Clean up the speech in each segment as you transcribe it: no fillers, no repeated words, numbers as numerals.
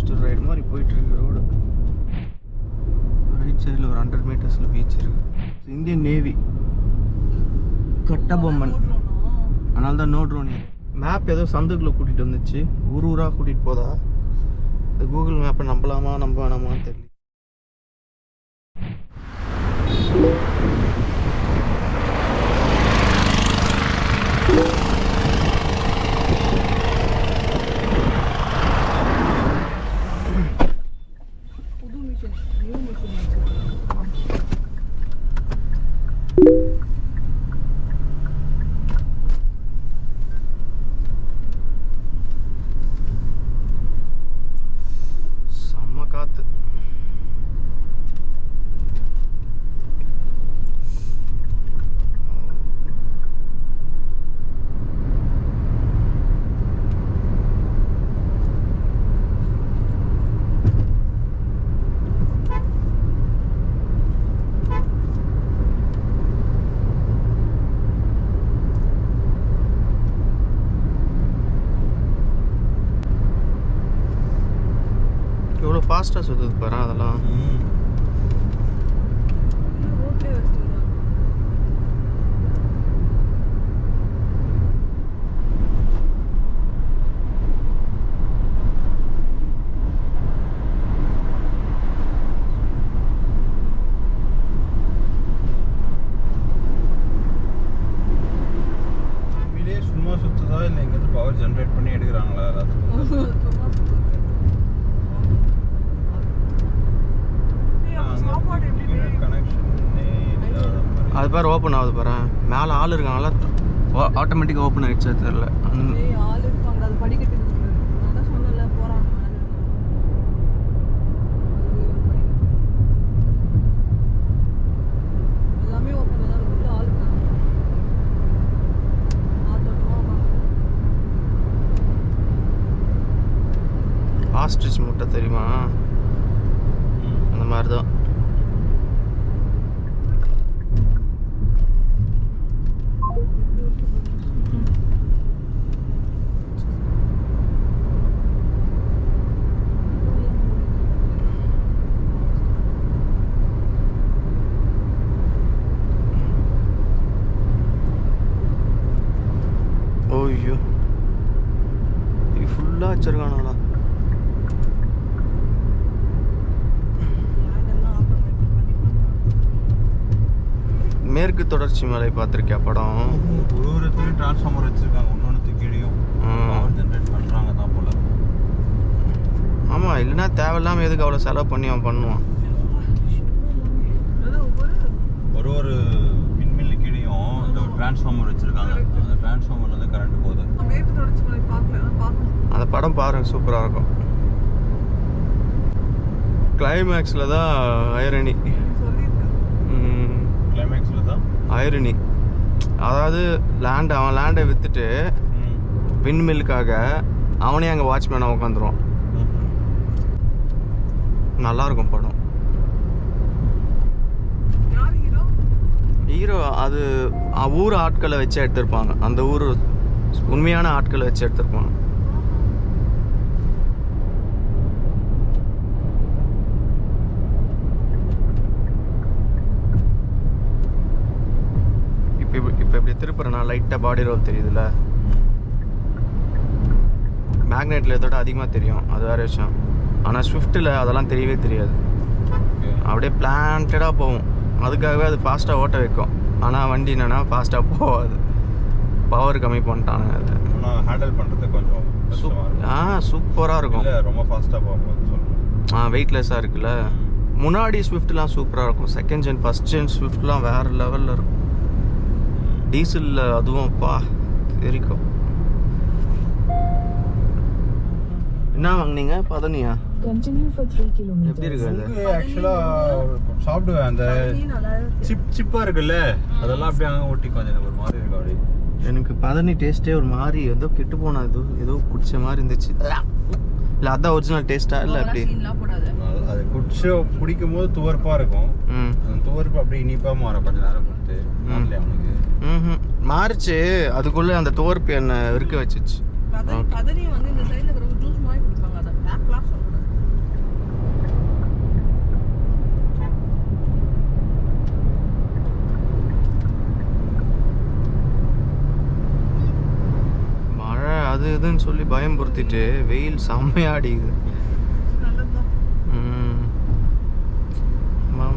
Coaster ride மாதிரி போயிட்டுருக்கு road. Right சைடில் ஒரு 100 மீட்டர்ஸில் பீச் இருக்குது. இந்தியன் நேவி கட்டபொம்மன், அதனால தான் நோ ட்ரோன். மேப் ஏதோ சந்துக்குள்ளே கூட்டிகிட்டு வந்துச்சு, ஊராக கூட்டிகிட்டு போதா. இந்த கூகுள் மேப்பை நம்பலாமா நம்ப வேணாமான்னு தெரியல. செம்ம காத்து. எவ்வளோ ஃபாஸ்ட்டாக சுற்றுது பாரு அதெல்லாம். சும்மா சுற்றுதா இல்லை எங்கேருந்து பவர் ஜென்ரேட் பண்ணி எடுக்கிறாங்களா எல்லாத்துக்கும்? அது பேர் ஓப்பன் ஆகுது பாரு. மேலே ஆள் இருக்காங்களா, ஆட்டோமேட்டிக்காக ஓப்பன் ஆகிடுச்சா தெரியல. ஆஸ்ட்ரிச் முட்டை தெரியுமா, அந்த மாதிரி தான். ஓய்யோ, இது ஃபுல்லாக வச்சிருக்கானுங்களா? மேற்கு தொடர்ச்சி மலை பார்த்துருக்கியா படம்? ஒரு இடத்துலையும் டிரான்ஸ்ஃபார்மர் வச்சுருக்காங்க, ஒன்று கீழேயும் பவர் ஜென்ரேட் பண்ணுறாங்க தான் போல. ஆமாம், இல்லைன்னா தேவையில்லாமல் எதுக்கு அவ்வளோ செலவு பண்ணி அவன் பண்ணுவான். ஒரு மின்மில்லு கீழேயும் இந்த டிரான்ஸ்ஃபார்மர் வச்சுருக்காங்க. அந்த டிரான்ஸ்ஃபார்மர் வந்து கரண்ட் போகுது. அந்த படம் பாருங்க, சூப்பராக இருக்கும். கிளைமேக்ஸில் தான் ஐரணி. கிளைமேக்ஸில் தான் ஐரணி, அதாவது அவன் லேண்டை விற்றுட்டு விண்மில்லுக்காக அவனே அங்கே வாட்ச்மேனாக உட்காந்துருவான். நல்லாயிருக்கும் படம். ஹீரோ அது ஊர் ஆட்களை வச்சு எடுத்திருப்பாங்க. அந்த ஊர் உண்மையான ஆட்களை வச்சு எடுத்திருப்பாங்க. இப்போ இப்படி திருப்புறேன்னா லைட்டாக பாடி ரோல் தெரியுதுல்ல. மேக்னெட்டில் இதோட அதிகமாக தெரியும், அது வேறு விஷயம். ஆனால் ஸ்விஃப்ட்டில் அதெல்லாம் தெரியவே தெரியாது. அப்படியே பிளான்டடாக போகும். அதுக்காகவே அது ஃபாஸ்ட்டாக ஓட்ட வைக்கும். ஆனால் வண்டி என்னென்னா ஃபாஸ்ட்டாக போகாது. பவர் கம்மி பண்ணிட்டானுங்க. அது ஹேண்டில் பண்ணுறது கொஞ்சம் சூப்பராக இருக்கும். ரொம்ப ஃபாஸ்ட்டாக போகும்போது சொல்லுங்கள். வெயிட்லெஸ்ஸாக இருக்குல்ல. முன்னாடி ஸ்விஃப்ட்லாம் சூப்பராக இருக்கும். செகண்ட் ஜென், ஃபஸ்ட் ஜென் ஸ்விஃப்ட்லாம் வேறு லெவலில் இருக்கும். டீசலில் அதுவும் அப்பா தெரிக்கும். என்ன வாங்கினீங்க? பதனியா? எப்படி இருக்கு அது? ஆக்சுவலாக சாப்பிடுவேன். அந்த சிப்பாக இருக்குல்ல, அதெல்லாம் அப்படியே அங்கே ஒட்டி கொஞ்சம் ஒரு மாதிரி இருக்கும். அப்படி எனக்கு பதனி டேஸ்ட்டே ஒரு மாதிரி ஏதோ கெட்டு போன ஏதோ குடிச்ச மாதிரி இருந்துச்சு. இல்லை அதான் ஒரிஜினல் டேஸ்ட்டா இல்லை அப்படி? அது குடிக்கும் போது துவர்ப்பாக இருக்கும். அந்த துவர்ப்பு அப்படியே இனிப்பாக மாறும் கொஞ்சம் நேரம் கொடுத்து. அவனுக்கு மாறிச்சு. அதுக்குள்ளே அந்த துவர்ப்பு என்ன இருக்க வச்சிச்சு. போகலான்னு சொல்லி பயம் பொறுத்திட்டு வெயில் செம்மையா அடிக்குது.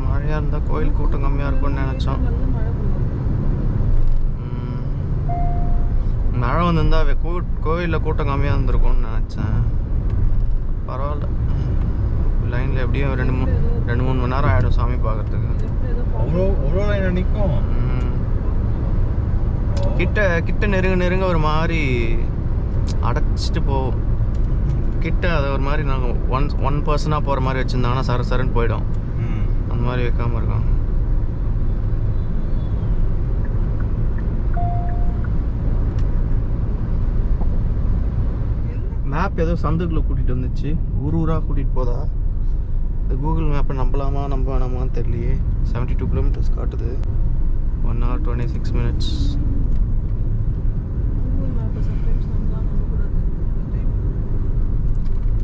மழையாக இருந்தால் கோயில் கூட்டம் கம்மியாக இருக்கும்னு நினச்சோம். மழை வந்திருந்தா கோயிலில் கூட்டம் கம்மியாக இருந்திருக்கும்னு நினச்சேன். பரவாயில்ல, லைனில் எப்படியும் 2-3 மணி நேரம் ஆகிடும் சாமி பார்க்கறதுக்கு. கிட்ட நெருங்க ஒரு மாதிரி அடைச்சிட்டு போவோம். கிட்ட அதை ஒரு மாதிரி நாங்கள் ஒன் பர்சனாக போகிற மாதிரி வச்சுருந்தாங்கன்னா சரன்னு போயிடும். அந்த மாதிரி வைக்காமல் இருக்கோம். மேப் ஏதோ சந்துக்குள்ளே கூட்டிகிட்டு வந்துச்சு, ஊராக கூட்டிகிட்டு போதா. இந்த கூகுள் மேப்பை நம்ப வேணாமான்னு தெரியலையே. 72 கிலோமீட்டர்ஸ் காட்டுது, 1 hour 26 minutes.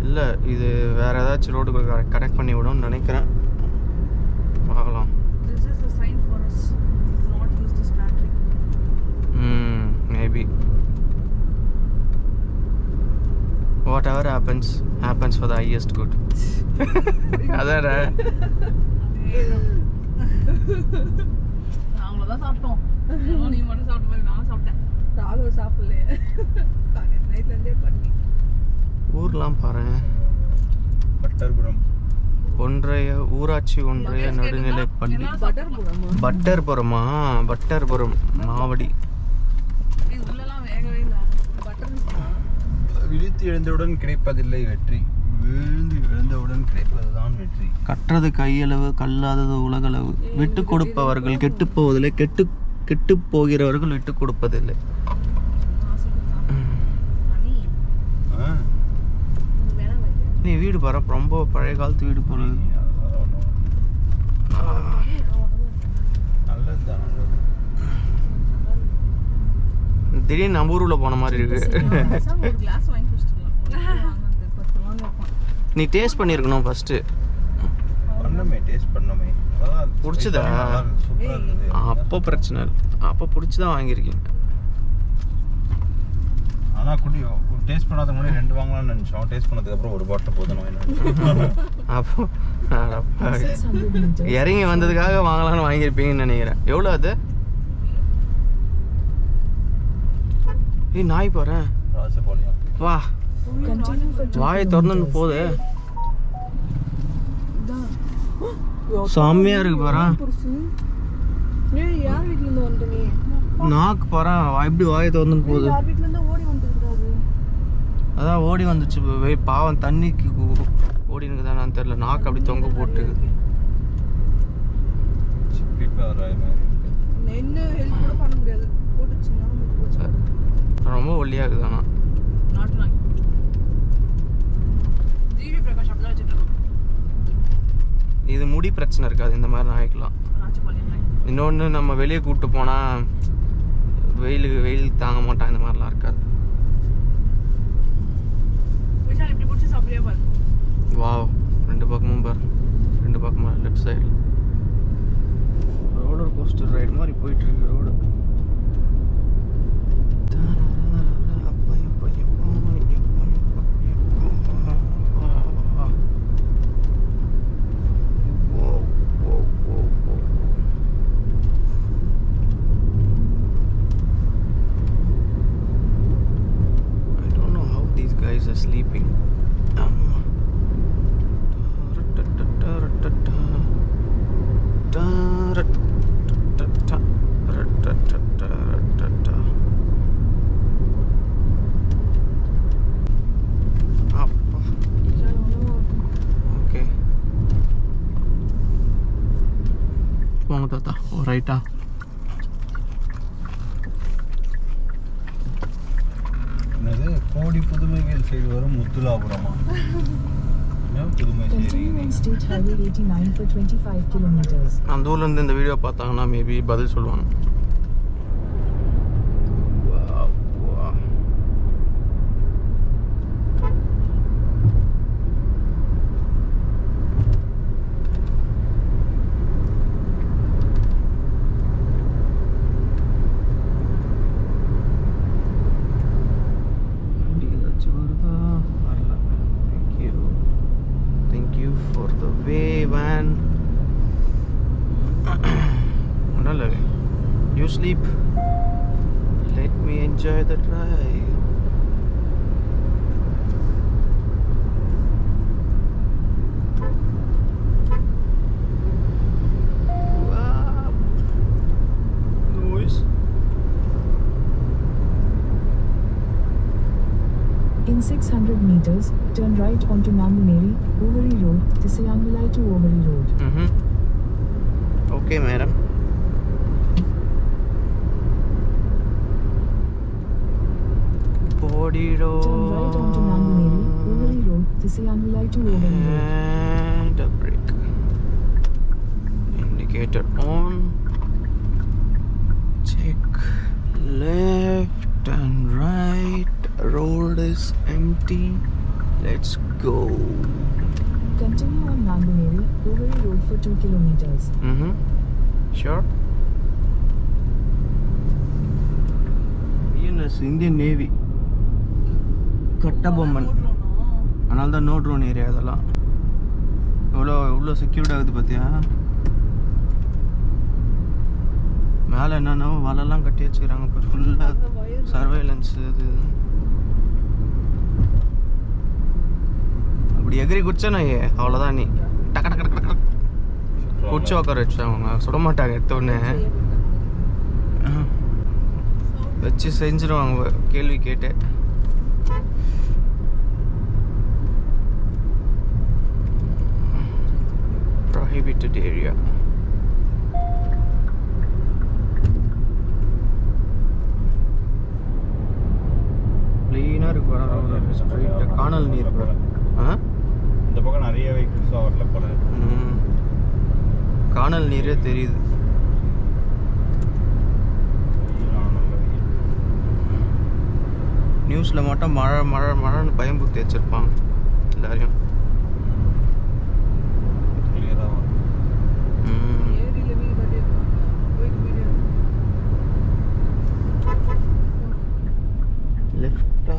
இல்லை, இது வேறு ஏதாச்சும் ரோடுக்கு கனெக்ட் பண்ணி விடும்னு நினைக்கிறேன். பார்க்கலாம். Maybe whatever happens for the highest good. அதானே. நாங்களதான் சாப்பிட்டோம். நீ மட்டும் சாப்பிட்ட மாதிரி நான் சாப்பிட்டேன். ராகவ சாப்பிடலையே. நைட்ல இருந்தே பண்ணி. ஊர்லாம் பாரு. பட்டர்புரம் ஊராட்சி ஒன்றிய நடுநிலை பள்ளி. பட்டர்புரமா? பட்டர்புரம் மாவடி. விழித்து எழுந்தவுடன் கிடைப்பதில்லை வெற்றி, விழுந்து எழுந்தவுடன் கிடைப்பதுதான் வெற்றி. கற்றது கையளவு, கல்லாதது உலகளவு. விட்டு கொடுப்பவர்கள் கெட்டு போவதில்லை, கெட்டு போகிறவர்கள் விட்டு கொடுப்பதில்லை. நீ வீடு பாரு, ரொம்ப பழைய காலத்து வீடு போறது. திடீர்னு நம்ம ஊருக்குள்ள போன மாதிரி இருக்கு. நீ டேஸ்ட் பண்ணிருக்கணும் ஃபர்ஸ்ட். பிடிச்சதா? அப்போ பிரச்சனை இல்லை, அப்போ பிடிச்சதான் வாங்கியிருக்கீங்க. ஆனால் டேஸ்ட் பண்ணாத முன்னாடி 2 வாங்கலாம்னு நினச்சோம். டேஸ்ட் பண்ணதுக்கு அப்புறம் ஒரு பாட்டில் போதும். அப்போ இறங்கி வந்ததுக்காக வாங்கலாம்னு வாங்கியிருப்பீங்கன்னு நினைக்கிறேன். எவ்வளோ அது? நாய் போறேன். வா, வாயை திறந்து போது செம்மையா இருக்கு பாரு. நாக்கு பாரு, எப்படி வாயை திறந்து போகுது. அதான் ஓடி வந்துச்சு. பாவம் தண்ணிக்கு ஓடினுக்கு தானு தெரியல. நாக்கு அப்படி தொங்க போட்டு ரொம்ப ஒல்லியா இருக்குதானா. இது முடி பிரச்சனை இருக்காது இந்த மாதிரி நாய்க்கலாம். இன்னொன்று, நம்ம வெளியே கூப்பிட்டு போனால் வெயில் தாங்க மாட்டான். இந்த மாதிரிலாம் இருக்காது. வாவ், 2 பக்கமும் பாரு, 2 பக்கமும் left side roller coaster ride மாதிரி போயிட்டு இருக்கு ரோடு. Sleeping. Okay. போங்க தாத்தா, ரைட்டா. கோடி புதுமைகள் செய்து வரும் முத்துலாபுரமா? அந்த ஊர்ல இருந்து இந்த வீடியோ பார்த்தாங்கன்னா மேபி பதில் சொல்லுவாங்க. way, man. You sleep. Let me enjoy the drive. Wow. Noise. In 600 meters, turn right onto Nanganeri, Overy Road, Tisayangulai to Overy Road. Okay, madam. Body road. Turn right onto Nanganeri, Overy Road, Tisayangulai to Overy Road. And a brake. Indicator on. Check left and right. Road is empty. Let's go. Continue on Nanganeri, Overy Road for 2 kilometers. Sure. ENS Indian Navy. Kattabomman. அதனால தான் no drone area இதெல்லாம். எவ்வளோ secured ஆகுது பார்த்தியா? மேலே என்னென்ன வலைலாம் கட்டி வச்சுக்கிறாங்க இப்போ ஃபுல்லாக சர்வைலன்ஸ் இது. அப்படி எகிரி குடிச்சேன்னா அவ்வளோதான் நீ டக்கு டக்கு டக்கு டக்கு குடிச்சு உட்கார வச்சாங்க. சுட மாட்டாங்க எடுத்தோடனே வச்சு செஞ்சிருவாங்க கேள்வி கேட்டு. Prohibited area. க்ளீனாக இருக்கு பரவாயில்ல. ஸ்ட்ரைட்டாக காணல் நீர் போகிற. இந்த பக்கம் நிறைய வெஹிக்கிள்ஸாக வரல போல. காணல் நீரே தெரியுது. நியூஸில் மட்டும் மழை மழை மழைன்னு பயம்புத்தி வச்சுருப்பாங்க எல்லாரையும். லெஃப்டா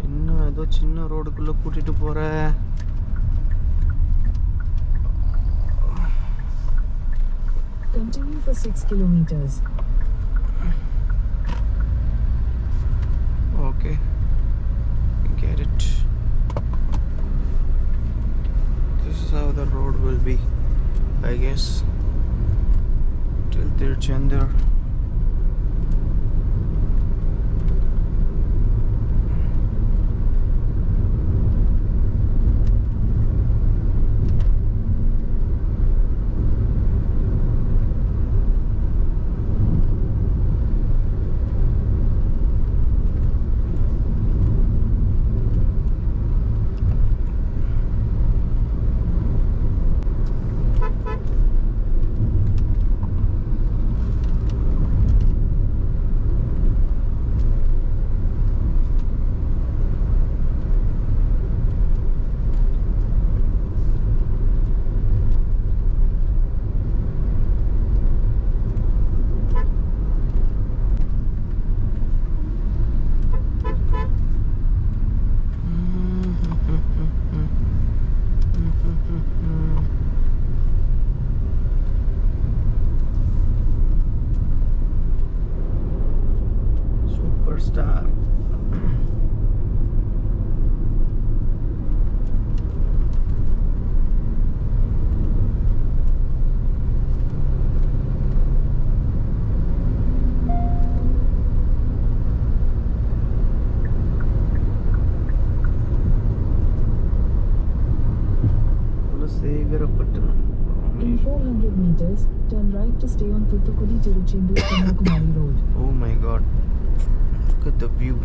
இன்னும் ஏதோ சின்ன ரோடுக்குள்ளே கூட்டிகிட்டு போகிற. Continue for 6 kilometers. Okay, get it. This is how the road will be, I guess, till Tiruchendur. Superstar. In 400 meters, turn right to stay on Thuthukudi Tiruchendur Kanyakumari Road. Oh my god. Look at the view.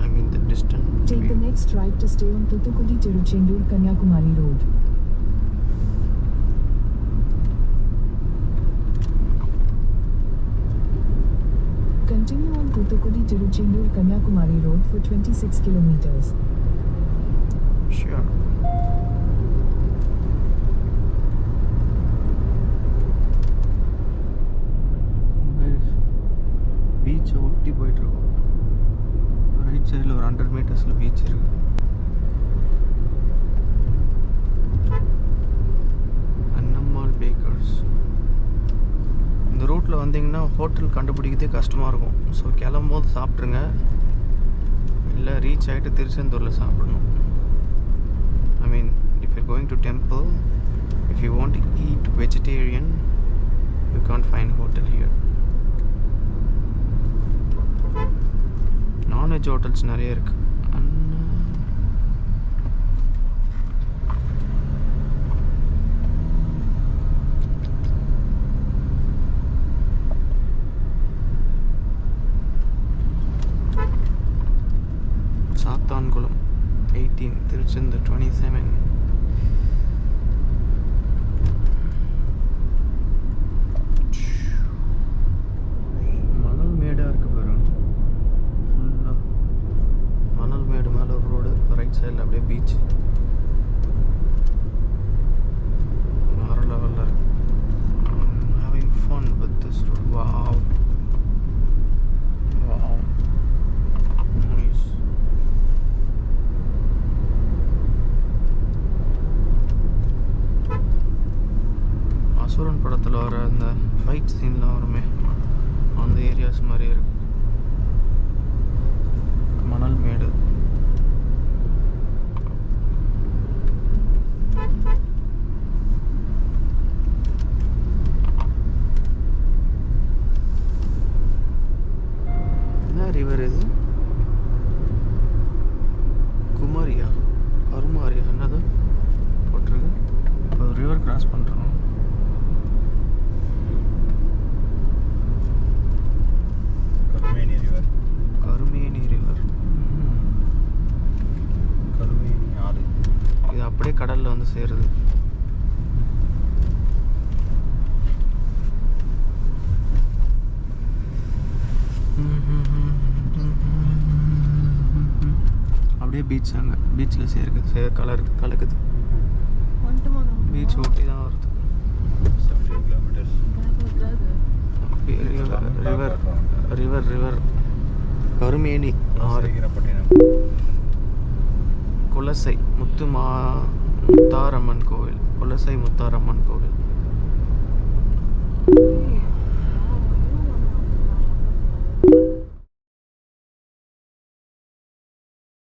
I mean the distant Take the view. next right to stay on Thuthukudi Tiruchendur Kanyakumari Road. Continue on Thuthukudi Tiruchendur Kanyakumari Road for 26 kilometers. Sure. Nice. Beach ஒட்டி போயிட்டு இருக்கோம். Right சைடில் ஒரு 100 மீட்டர்ஸில் beach இருக்குது. Annammal bakers. இந்த ரூட்டில் வந்தீங்கன்னா hotel கண்டுபிடிக்கிறதே கஷ்டமாக இருக்கும். ஸோ கிளம்பும்போது சாப்பிட்ருங்க, இல்லை ரீச் ஆகிட்டு திருச்செந்தூரில் சாப்பிடணும். ஐ மீன் if you're going to temple, if you want to eat vegetarian, you can't find hotel here. non-veg hotels நிறைய இருக்கு. சாத்தான்குளம் 18, திருச்செந்தூர் 27. மணல் மேடாக இருக்கு பாரு, ஃபுல்லாக மணல் மேடு. மேலே ஒரு ரோடு, ரைட் சைடில் அப்படியே பீச். வேற லெவலில் இருக்கு. having fun with this road. Wow. Wow. Nice. அசுரன் படத்தில் வர அந்த ஃபைட் சீன்லாம் வருமே, அந்த ஏரியாஸ் மாதிரியே இருக்கு. மணல் மேடு. என்ன ரிவர் இது? குமாரியா, கருமாரியா, என்னது போட்டிருக்கு. இப்போ ரிவர் கிராஸ் பண்ணுறோம். கருமேனி ரிவர். கருமேனி ரிவர். கருமேனி ஆறு. இது அப்படியே கடலில் வந்து சேருது. அப்படியே பீச், அங்கே பீச்சில் கலக்குது. பீச் ஒட்டி தான் வருது. 17 kilometers. ரிவர் கருமேனி ஆறு. சேகரப்பட்டினம். குலசை முத்தாரம்மன் கோவில். குலசை முத்தாரம்மன் கோவில்.